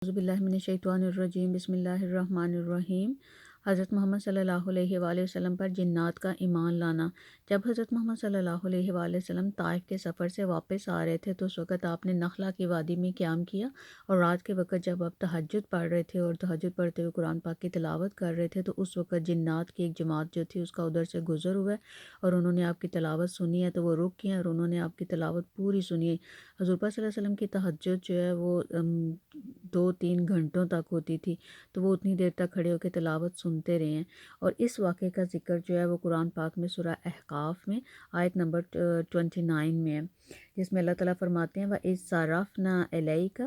اعوذ باللہ من الشیطان الرجیم، بسم اللہ الرحمن الرحیم۔ حضرت محمد صلی اللہ علیہ وآلہ وسلم پر جنات کا ایمان لانا۔ جب حضرت محمد صلی اللہ علیہ وآلہ وسلم طائف کے سفر سے واپس آ رہے تھے تو اس وقت آپ نے نخلا کی وادی میں قیام کیا، اور رات کے وقت جب آپ تہجد پڑھ رہے تھے اور تہجد پڑھتے ہوئے قرآن پاک کی تلاوت کر رہے تھے تو اس وقت جنات کی ایک جماعت جو تھی اس کا ادھر سے گزر ہوا ہے اور انہوں نے آپ کی تلاوت سنی ہے، تو وہ رک گئے اور انہوں نے آپ کی تلاوت پوری سنی ہے۔ حضور پاک صلی اللہ علیہ وسلم کی تہجد جو ہے وہ 2-3 گھنٹوں تک ہوتی تھی، تو وہ اتنی دیر تک کھڑے ہو کے تلاوت سنتے رہے ہیں۔ اور اس واقعے کا ذکر جو ہے وہ قرآن پاک میں سورہ احقاف میں آیت نمبر 29 میں ہے، جس میں اللہ تعالیٰ فرماتے ہیں وَإِذْ صَرَفْنَا إِلَيْكَ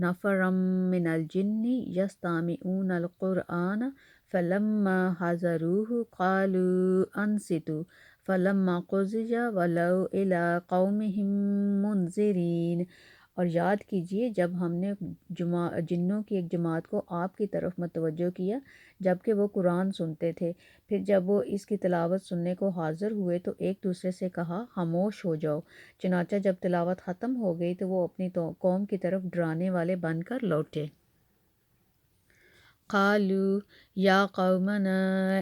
نَفَرًا مِّنَ الْجِنِّ يَسْتَمِعُونَ الْقُرْآنَ فَلَمَّا حَضَرُوهُ قَالُوا أَنصِتُوا فَلَمَّا قُضِيَ وَلَوْا إِلَىٰ قَوْمِهِم مُنذِرِينَ۔ اور یاد کیجئے جب ہم نے جنوں کی ایک جماعت کو آپ کی طرف متوجہ کیا جبکہ وہ قرآن سنتے تھے، پھر جب وہ اس کی تلاوت سننے کو حاضر ہوئے تو ایک دوسرے سے کہا خاموش ہو جاؤ، چنانچہ جب تلاوت ختم ہو گئی تو وہ اپنی قوم کی طرف ڈرانے والے بن کر لوٹے۔ قالوا یا قومنا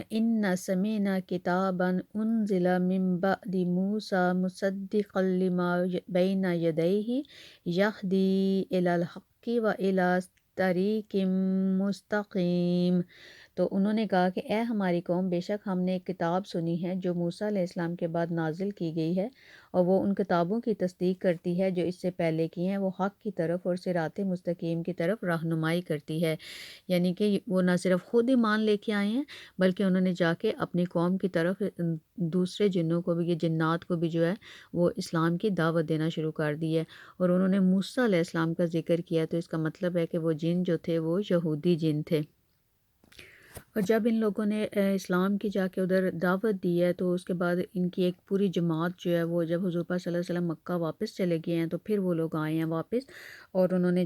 ان سمعنا کتابا انزل من بعد موسیٰ مصدقا لما بین یدیہ یہدی الی الحق و الی طریق مستقیم۔ تو انہوں نے کہا کہ اے ہماری قوم، بے شک ہم نے ایک کتاب سنی ہے جو موسیٰ علیہ السلام کے بعد نازل کی گئی ہے، اور وہ ان کتابوں کی تصدیق کرتی ہے جو اس سے پہلے کی ہیں، وہ حق کی طرف اور صراط مستقیم کی طرف رہنمائی کرتی ہے۔ یعنی کہ وہ نہ صرف خود ایمان لے کے آئے ہیں بلکہ انہوں نے جا کے اپنی قوم کی طرف دوسرے جنوں کو بھی، یہ جنات کو بھی جو ہے وہ اسلام کی دعوت دینا شروع کر دی ہے۔ اور انہوں نے موسیٰ علیہ السلام کا ذکر کیا، تو اس کا مطلب ہے کہ وہ جن جو تھے وہ یہودی جن تھے۔ اور جب ان لوگوں نے اسلام کی جا کے ادھر دعوت دی ہے تو اس کے بعد ان کی ایک پوری جماعت جو ہے وہ جب حضور پاک صلی اللہ علیہ وسلم مکہ واپس چلے گئے ہیں تو پھر وہ لوگ آئے ہیں واپس، اور انہوں نے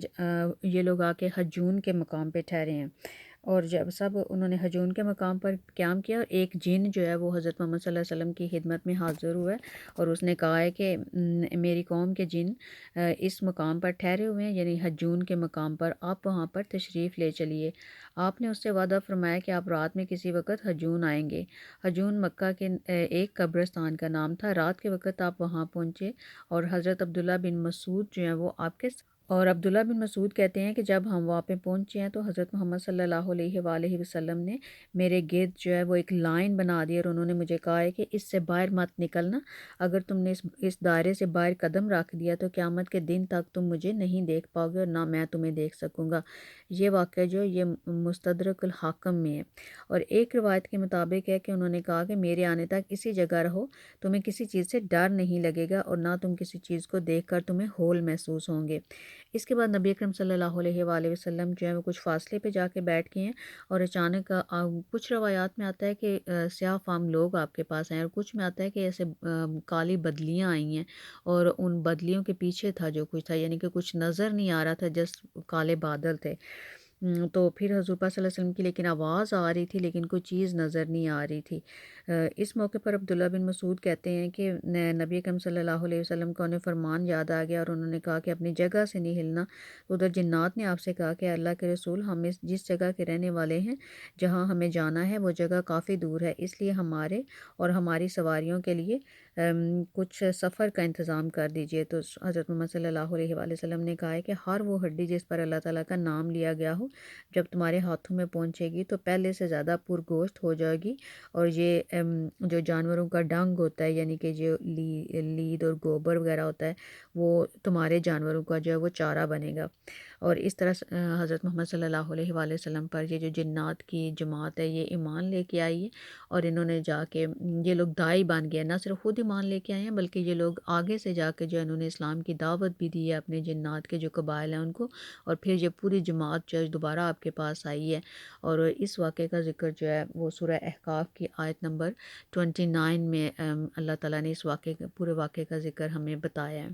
یہ لوگ آ کے حجون کے مقام پہ ٹھہرے ہیں۔ اور جب سب انہوں نے حجون کے مقام پر قیام کیا، اور ایک جن جو ہے وہ حضرت محمد صلی اللہ علیہ وسلم کی خدمت میں حاضر ہوا ہے اور اس نے کہا ہے کہ میری قوم کے جن اس مقام پر ٹھہرے ہوئے ہیں، یعنی حجون کے مقام پر، آپ وہاں پر تشریف لے چلیے۔ آپ نے اس سے وعدہ فرمایا کہ آپ رات میں کسی وقت حجون آئیں گے۔ حجون مکہ کے ایک قبرستان کا نام تھا۔ رات کے وقت آپ وہاں پہنچے اور حضرت عبداللہ بن مسعود جو ہیں وہ آپ کے اور عبداللہ بن مسعود کہتے ہیں کہ جب ہم وہاں پہ پہنچے ہیں تو حضرت محمد صلی اللہ علیہ وآلہ وسلم نے میرے گرد جو ہے وہ ایک لائن بنا دی، اور انہوں نے مجھے کہا ہے کہ اس سے باہر مت نکلنا، اگر تم نے اس دائرے سے باہر قدم رکھ دیا تو قیامت کے دن تک تم مجھے نہیں دیکھ پاؤ گے اور نہ میں تمہیں دیکھ سکوں گا۔ یہ واقعہ جو یہ مستدرک الحاکم میں ہے، اور ایک روایت کے مطابق ہے کہ انہوں نے کہا کہ میرے آنے تک اسی جگہ رہو، تمہیں کسی چیز سے ڈر نہیں لگے گا اور نہ تم کسی چیز کو دیکھ کر تمہیں ہول محسوس ہوں گے۔ اس کے بعد نبی اکرم صلی اللہ علیہ وآلہ وسلم جو ہے وہ کچھ فاصلے پہ جا کے بیٹھ گئے ہیں، اور اچانک کچھ روایات میں آتا ہے کہ سیاہ فام لوگ آپ کے پاس آئے، اور کچھ میں آتا ہے کہ ایسے کالی بدلیاں آئی ہیں، اور ان بدلیوں کے پیچھے تھا جو کچھ تھا، یعنی کہ کچھ نظر نہیں آ رہا تھا، جسٹ کالے بادل تھے۔ تو پھر حضور پاک صلی اللہ علیہ وسلم کی لیکن آواز آ رہی تھی لیکن کوئی چیز نظر نہیں آ رہی تھی۔ اس موقع پر عبداللہ بن مسعود کہتے ہیں کہ نبی اکرم صلی اللہ علیہ وسلم کو انہیں فرمان یاد آ گیا، اور انہوں نے کہا کہ اپنی جگہ سے نہیں ہلنا۔ ادھر جنات نے آپ سے کہا کہ اللہ کے رسول، ہم جس جگہ کے رہنے والے ہیں، جہاں ہمیں جانا ہے وہ جگہ کافی دور ہے، اس لیے ہمارے اور ہماری سواریوں کے لیے کچھ سفر کا انتظام کر دیجئے۔ تو حضرت محمد صلی اللہ علیہ وآلہ وسلم نے کہا ہے کہ ہر وہ ہڈی جس پر اللہ تعالیٰ کا نام لیا گیا ہو جب تمہارے ہاتھوں میں پہنچے گی تو پہلے سے زیادہ پرگوشت ہو جائے گی، اور یہ جو جانوروں کا ڈنگ ہوتا ہے، یعنی کہ جو لید اور گوبر وغیرہ ہوتا ہے، وہ تمہارے جانوروں کا جو ہے وہ چارہ بنے گا۔ اور اس طرح حضرت محمد صلی اللہ علیہ وآلہ وسلم پر یہ جو جنات کی جماعت ہے یہ ایمان لے کے آئی ہے، اور انہوں نے جا کے یہ لوگ داعی بن گئے، نہ صرف خود ایمان لے کے آئے ہیں بلکہ یہ لوگ آگے سے جا کے جو انہوں نے اسلام کی دعوت بھی دی ہے اپنے جنات کے جو قبائل ہیں ان کو، اور پھر یہ پوری جماعت جو ہے دوبارہ آپ کے پاس آئی ہے۔ اور اس واقعے کا ذکر جو ہے وہ سورہ احقاف کی آیت نمبر 29 میں اللہ تعالیٰ نے اس پورے واقعے کا ذکر ہمیں بتایا ہے۔